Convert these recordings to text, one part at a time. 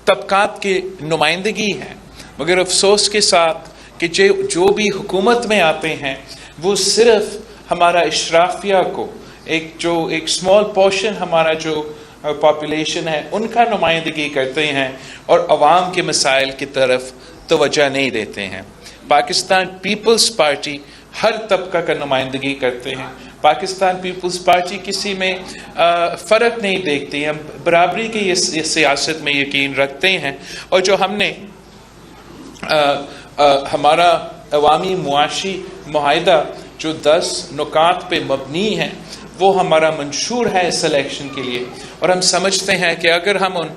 طبقات کی نمائندگی ہے، مگر افسوس کے ساتھ کہ جو بھی حکومت میں آتے ہیں وہ صرف ہمارا اشرافیہ کو ایک اسمال پورشن ہمارا جو پاپولیشن ہے ان کا نمائندگی کرتے ہیں اور عوام کے مسائل کی طرف توجہ نہیں دیتے ہیں۔ پاکستان پیپلز پارٹی ہر طبقہ کا نمائندگی کرتے ہیں۔ پاکستان پیپلز پارٹی کسی میں فرق نہیں دیکھتی، ہم برابری کی یہ سیاست میں یقین رکھتے ہیں، اور جو ہم نے ہمارا عوامی معاشی معاہدہ جو 10 نکات پہ مبنی ہے وہ ہمارا منشور ہے اس الیکشن کے لیے، اور ہم سمجھتے ہیں کہ اگر ہم ان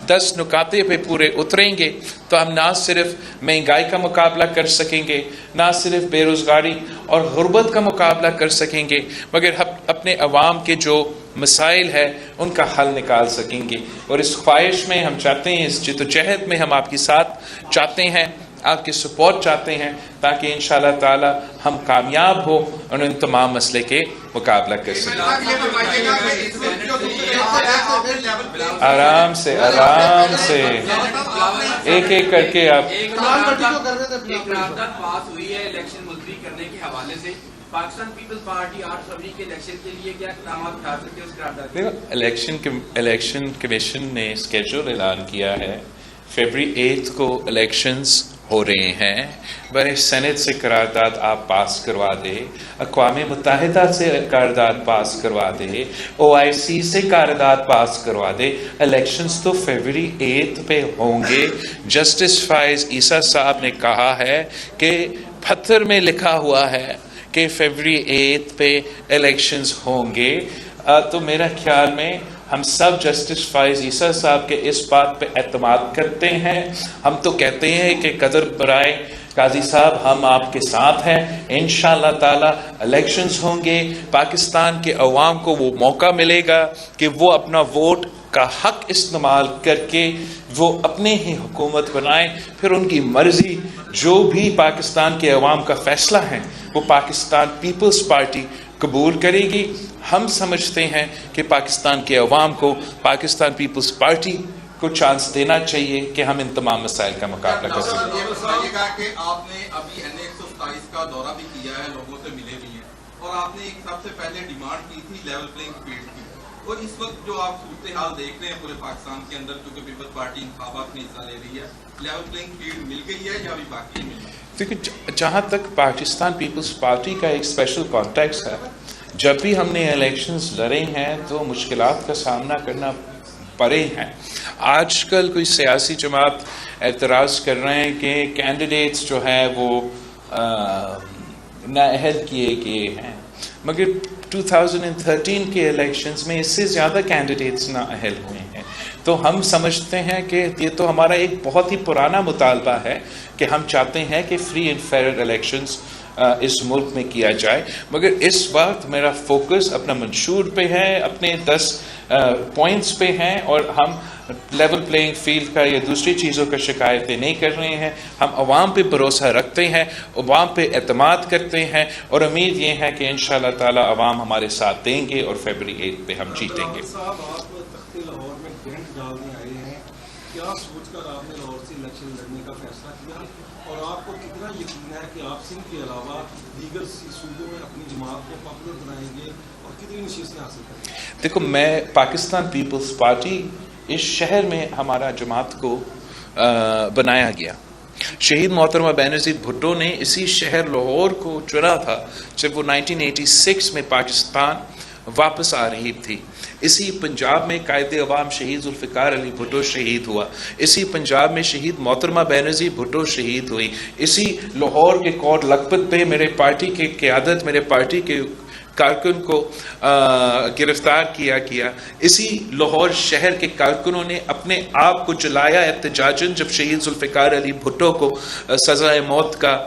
10 نکاتے پہ پورے اتریں گے تو ہم نہ صرف مہنگائی کا مقابلہ کر سکیں گے، نہ صرف بے روزگاری اور غربت کا مقابلہ کر سکیں گے، مگر اپنے عوام کے جو مسائل ہے ان کا حل نکال سکیں گے۔ اور اس خواہش میں ہم چاہتے ہیں، اس جدوجہد میں ہم آپ کے ساتھ چاہتے ہیں، آپ کی سپورٹ چاہتے ہیں، تاکہ انشاءاللہ تعالی ہم کامیاب ہو اور ان تمام مسئلے کے مقابلہ کر سکیں۔ آرام سے ایک ایک کر کے آپ۔ ایک قرارداد پاس ہوئی ہے الیکشن ملتوی کرنے کے حوالے سے، پاکستان پیپلز پارٹی 8 فروری کے الیکشن کے لیے کیا اقدامات اٹھا سکتے ہیں اس قرارداد کے؟ الیکشن کمیشن نے اسکیڈول اعلان کیا ہے، فروری 8 کو الیکشنز ہو رہے ہیں، برے سینٹ سے قرارداد آپ پاس کروا دے، اقوام متحدہ سے قرارداد پاس کروا دے، OIC سے قرارداد پاس کروا دے، الیکشنز تو فروری 8 پہ ہوں گے۔ جسٹس فائز عیسیٰ صاحب نے کہا ہے کہ پتھر میں لکھا ہوا ہے کہ فروری 8 پہ الیکشنز ہوں گے، تو میرا خیال میں ہم سب جسٹس فائز عیسیٰ صاحب کے اس بات پہ اعتماد کرتے ہیں۔ ہم تو کہتے ہیں کہ قدر برائے قاضی صاحب ہم آپ کے ساتھ ہیں، انشاءاللہ تعالی الیکشنز ہوں گے، پاکستان کے عوام کو وہ موقع ملے گا کہ وہ اپنا ووٹ کا حق استعمال کر کے وہ اپنے ہی حکومت بنائیں، پھر ان کی مرضی جو بھی پاکستان کے عوام کا فیصلہ ہے وہ پاکستان پیپلز پارٹی قبول کرے گی۔ ہم سمجھتے ہیں کہ پاکستان کے عوام کو پاکستان پیپلز پارٹی کو چانس دینا چاہیے کہ ہم ان تمام مسائل کا مقابلہ کر سکیں۔ یہ بتائیے گا کہ آپ نے ابھی NA 127 کا دورہ بھی کیا ہے، لوگوں سے ملے بھی ہیں، اور آپ نے ایک سب سے پہلے ڈیمانڈ کی تھی لیول پلینگ فیلڈ کی، اور اس وقت جو آپ صورتحال دیکھ رہے ہیں پورے پاکستان کے اندر، کیونکہ پیپلز پارٹی انتخابات میں حصہ لے رہی ہے، لیول پلینگ فیلڈ مل گئی ہے یا ابھی باقی ہے؟ دیکھیں، جہاں تک پاکستان پیپلز پارٹی کا ایک اسپیشل کانٹیکس ہے، جب بھی ہم نے الیکشنز لڑے ہیں تو مشکلات کا سامنا کرنا پڑے ہیں۔ آج کل کوئی سیاسی جماعت اعتراض کر رہے ہیں کہ کینڈیڈیٹس جو ہیں وہ نااہل کیے گئے ہیں، مگر 2013 کے الیکشنز میں اس سے زیادہ کینڈیڈیٹس نااہل ہوئے ہیں۔ تو ہم سمجھتے ہیں کہ یہ تو ہمارا ایک بہت ہی پرانا مطالبہ ہے کہ ہم چاہتے ہیں کہ فری اینڈ فیئر الیکشنز اس ملک میں کیا جائے، مگر اس وقت میرا فوکس اپنا منشور پہ ہے، اپنے 10 پوائنٹس پہ ہیں، اور ہم لیول پلینگ فیلڈ کا یا دوسری چیزوں کا شکایتیں نہیں کر رہے ہیں۔ ہم عوام پہ بھروسہ رکھتے ہیں، عوام پہ اعتماد کرتے ہیں، اور امید یہ ہے کہ انشاءاللہ تعالی عوام ہمارے ساتھ دیں گے اور فروری 8 پہ ہم جیتیں گے۔ لاہور میں ٹینٹ ڈالنے آئے ہیں، کیا سوچ کر آپ نے لاہور سے الیکشن لڑنے کا فیصلہ کیا، اور آپ کو کتنا یقین ہے کہ آپ سندھ کے علاوہ دیگر صوبوں میں اپنی جماعت کو پاپولر بنائیں گے اور کتنی نشستیں حاصل کریں گے؟ دیکھو، میں پاکستان پیپلز پارٹی اس شہر میں ہمارا جماعت کو بنایا گیا، شہید محترمہ بینظیر بھٹو نے اسی شہر لاہور کو چنا تھا جب وہ 1986 میں پاکستان واپس آ رہی تھی۔ اسی پنجاب میں قائد عوام شہید ذوالفقار علی بھٹو شہید ہوا، اسی پنجاب میں شہید محترمہ بینظیر بھٹو شہید ہوئی، اسی لاہور کے کوٹ لکھپت پہ میرے پارٹی کے قیادت، میرے پارٹی کے کارکن کو گرفتار کیا گیا، اسی لاہور شہر کے کارکنوں نے اپنے آپ کو جلایا احتجاجاً جب شہید ذوالفقار علی بھٹو کو سزائے موت کا،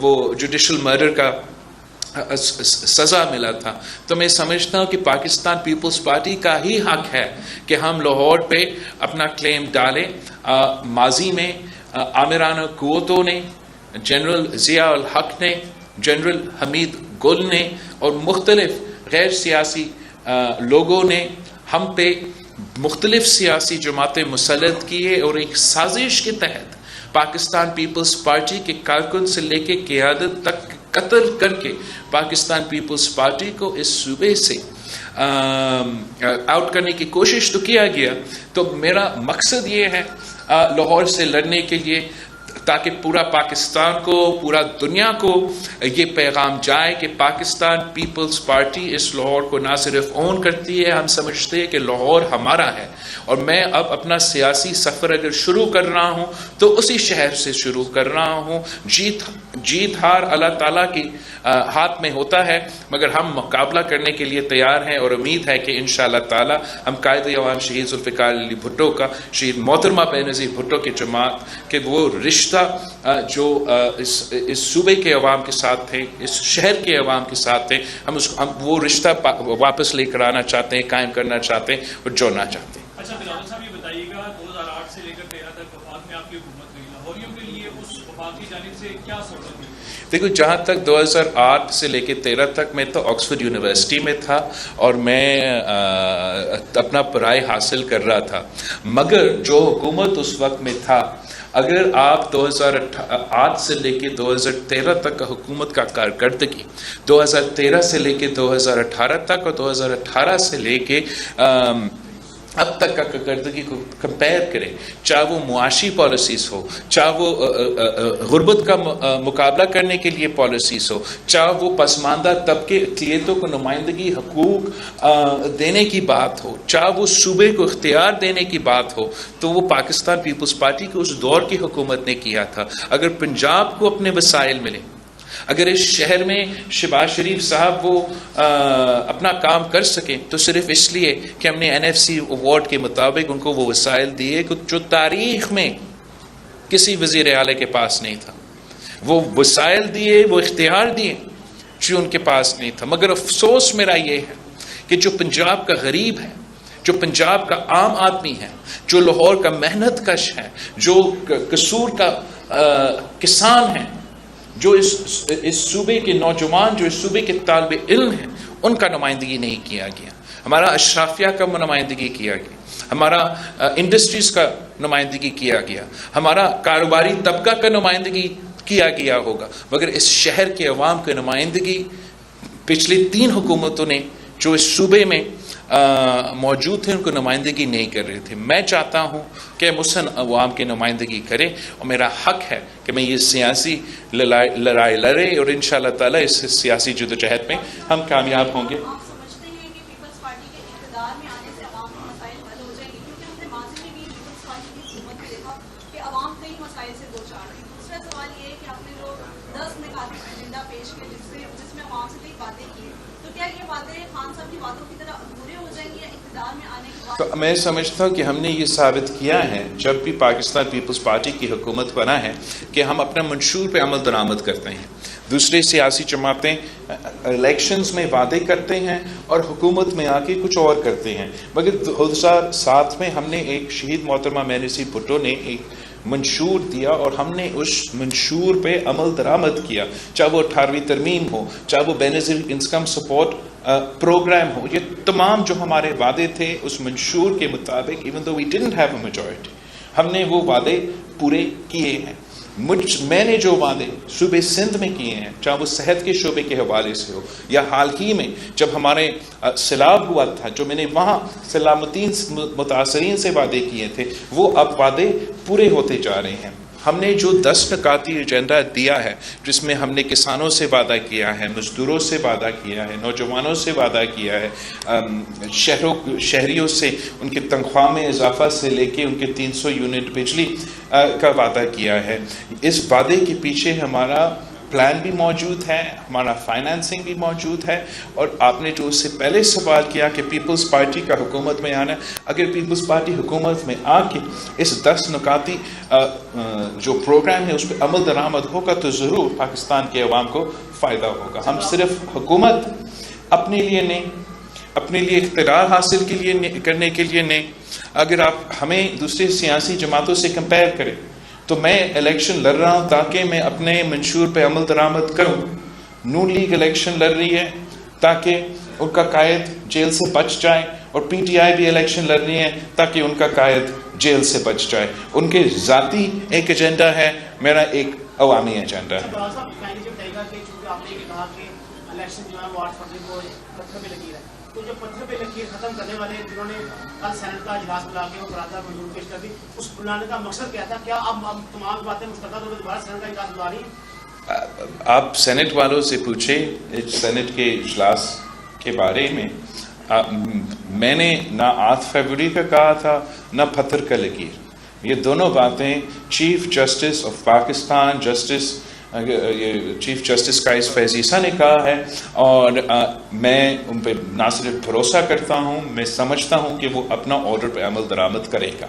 وہ جوڈیشل مرڈر کا سزا ملا تھا۔ تو میں سمجھتا ہوں کہ پاکستان پیپلز پارٹی کا ہی حق ہے کہ ہم لاہور پہ اپنا کلیم ڈالیں۔ ماضی میں آمرانہ قوتوں نے، جنرل ضیاء الحق نے، جنرل حمید گل نے اور مختلف غیر سیاسی لوگوں نے ہم پہ مختلف سیاسی جماعتیں مسلط کیے اور ایک سازش کے تحت پاکستان پیپلز پارٹی کے کارکن سے لے کے قیادت تک قتل کر کے پاکستان پیپلز پارٹی کو اس صوبے سے آؤٹ کرنے کی کوشش تو کیا گیا. تو میرا مقصد یہ ہے لاہور سے لڑنے کے لیے تاکہ پورا پاکستان کو، پورا دنیا کو یہ پیغام جائے کہ پاکستان پیپلز پارٹی اس لاہور کو نہ صرف اون کرتی ہے، ہم سمجھتے ہیں کہ لاہور ہمارا ہے. اور میں اب اپنا سیاسی سفر اگر شروع کر رہا ہوں تو اسی شہر سے شروع کر رہا ہوں. جیت ہار اللہ تعالیٰ کی ہاتھ میں ہوتا ہے، مگر ہم مقابلہ کرنے کے لیے تیار ہیں اور امید ہے کہ انشاءاللہ تعالیٰ ہم قائد عوام شہید ذوالفقار علی بھٹو کا، شہید محترمہ بینظیر بھٹو کی جماعت کے وہ رشتہ جو اس صوبے کے عوام کے ساتھ تھے، اس شہر کے عوام کے ساتھ تھے، ہم وہ رشتہ واپس لے کر آنا چاہتے ہیں، قائم کرنا چاہتے ہیں اور جوڑنا چاہتے ہیں. اچھا بلاول صاحب، یہ بتائیے گا 2008 سے لے کر 13 تک وفاق میں آپ کی حکومت رہی، لاہوریوں کے لیے اس وفاق کی جانب سے کیا سوچا؟ دیکھو، جہاں تک 2008 سے لے کے 13 تک میں تو آکسفورڈ یونیورسٹی میں تھا اور میں اپنا پڑھائی حاصل کر رہا تھا، مگر جو حکومت اس وقت میں تھا، اگر آپ 2008 سے لے کے 2013 تک کا حکومت کا کارکردگی 2013 سے لے کے 2018 تک اور 2018 سے لے کے اب تک کا کارکردگی کو کمپیئر کریں، چاہے وہ معاشی پالیسیز ہو، چاہے وہ غربت کا مقابلہ کرنے کے لیے پالیسیز ہو، چاہے وہ پسماندہ طبقے اقلیتوں کو نمائندگی حقوق دینے کی بات ہو، چاہے وہ صوبے کو اختیار دینے کی بات ہو، تو وہ پاکستان پیپلز پارٹی کو اس دور کی حکومت نے کیا تھا. اگر پنجاب کو اپنے وسائل ملے، اگر اس شہر میں شہباز شریف صاحب وہ اپنا کام کر سکیں تو صرف اس لیے کہ ہم نے NFC ایوارڈ کے مطابق ان کو وہ وسائل دیے جو تاریخ میں کسی وزیر اعلیٰ کے پاس نہیں تھا. وہ وسائل دیے، وہ اختیار دیے جو ان کے پاس نہیں تھا. مگر افسوس میرا یہ ہے کہ جو پنجاب کا غریب ہے، جو پنجاب کا عام آدمی ہے، جو لاہور کا محنت کش ہے، جو قصور کا کسان ہے، جو اس صوبے کے نوجوان، جو اس صوبے کے طالب علم ہیں، ان کا نمائندگی نہیں کیا گیا. ہمارا اشرافیہ کا نمائندگی کیا گیا، ہمارا انڈسٹریز کا نمائندگی کیا گیا، ہمارا کاروباری طبقہ کا نمائندگی کیا گیا ہوگا، مگر اس شہر کے عوام کی نمائندگی پچھلی 3 حکومتوں نے جو اس صوبے میں موجود تھے ان کو نمائندگی نہیں کر رہے تھے. میں چاہتا ہوں کہ مسن عوام کی نمائندگی کرے اور میرا حق ہے کہ میں یہ سیاسی لڑائی لڑے اور انشاءاللہ تعالی اس سیاسی جدوجہد میں ہم کامیاب ہوں گے. آپ سمجھتے ہیں کہ پیپلز پارٹی کے اقتدار میں آنے سے عوام کے مسائل حل ہو جائیں گے؟ کیونکہ ہم نے ماضی میں بھی پیپلز پارٹی کی حکومت میں دیکھا کہ عوام کئی مسائل سے دو چار ہیں. دوسرا سوال یہ ہے کہ آپ نے جو 10 نکاتی ایجنڈا پیش کیا جس میں عوام سے کئی باتیں کی، تو کیا یہ باتیں خان صاحب کی باتوں کی طرح ادھورے ہو جائیں گی یا اقتدار میں آنے کے بعد؟ تو میں سمجھتا ہوں کہ ہم نے یہ ثابت کیا ہے جب بھی پاکستان پیپلز پارٹی کی حکومت بنا ہے کہ ہم اپنا منشور پہ عمل درآمد کرتے ہیں. دوسرے سیاسی جماعتیں الیکشنز میں وعدے کرتے ہیں اور حکومت میں آ کے کچھ اور کرتے ہیں. مگر 2007 میں ہم نے ایک شہید محترمہ بینظیر بھٹو نے ایک منشور دیا اور ہم نے اس منشور پہ عمل درآمد کیا، چاہے وہ 18ویں ترمیم ہو، چاہے وہ بینظیر انکم سپورٹ پروگرام ہو. یہ تمام جو ہمارے وعدے تھے اس منشور کے مطابق، even though we didn't have a majority, ہم نے وہ وعدے پورے کیے ہیں. میں نے جو وعدے صوبے سندھ میں کیے ہیں، چاہے وہ صحت کے شعبے کے حوالے سے ہو یا حال ہی میں جب ہمارے سیلاب ہوا تھا، جو میں نے وہاں سلامتی متاثرین سے وعدے کیے تھے، وہ اب وعدے پورے ہوتے جا رہے ہیں. ہم نے جو 10 نکاتی ایجنڈا دیا ہے، جس میں ہم نے کسانوں سے وعدہ کیا ہے، مزدوروں سے وعدہ کیا ہے، نوجوانوں سے وعدہ کیا ہے، شہریوں سے ان کی تنخواہ میں اضافہ سے لے کے ان کے 300 یونٹ بجلی کا وعدہ کیا ہے. اس وعدے کے پیچھے ہمارا پلان بھی موجود ہے، ہمارا فائنانسنگ بھی موجود ہے. اور آپ نے جو اس سے پہلے سوال کیا کہ پیپلز پارٹی کا حکومت میں آنا، اگر پیپلز پارٹی حکومت میں آ کے اس 10 نکاتی جو پروگرام ہے اس پہ عمل درآمد ہوگا تو ضرور پاکستان کے عوام کو فائدہ ہوگا. ہم صرف حکومت اپنے لیے نہیں، اپنے لیے اقتدار حاصل کرنے کے لیے نہیں. اگر آپ ہمیں دوسری سیاسی جماعتوں سے کمپیئر کریں تو میں الیکشن لڑ رہا ہوں تاکہ میں اپنے منشور پہ عمل درآمد کروں. نون لیگ الیکشن لڑ رہی ہے تاکہ ان کا قائد جیل سے بچ جائے اور پی ٹی آئی بھی الیکشن لڑنی ہے تاکہ ان کا قائد جیل سے بچ جائے. ان کے ذاتی ایک ایجنڈا ہے, میرا ایک عوامی ایجنڈا ہے. آپ نے یہ کہا کہ الیکشن جو ہے وہ 8 فروری کو پتھر پہ لکیر ہے, تو جو پتھر پہ لکیر ختم کرنے والے جنہوں نے کل سینٹ کا اجلاس بلا کے وہ قرارداد منظور پیش کر دی, اس بلانے کا مقصد کیا تھا؟ کیا اب تمام باتیں مستقل طور پر دوبارہ سینٹ کا اجلاس بلا رہی ہیں؟ آپ سینٹ والوں سے پوچھیں سینٹ کے اجلاس کے بارے میں. میں نے نہ 8 فروری کا کہا تھا نہ پتھر کا لکیر. یہ دونوں باتیں chief justice of Pakistan chief justice قائد فیض عیسیٰ نے کہا ہے, اور میں ان پہ نہ صرف بھروسہ کرتا ہوں, میں سمجھتا ہوں کہ وہ اپنا آرڈر پہ عمل درآمد کرے گا.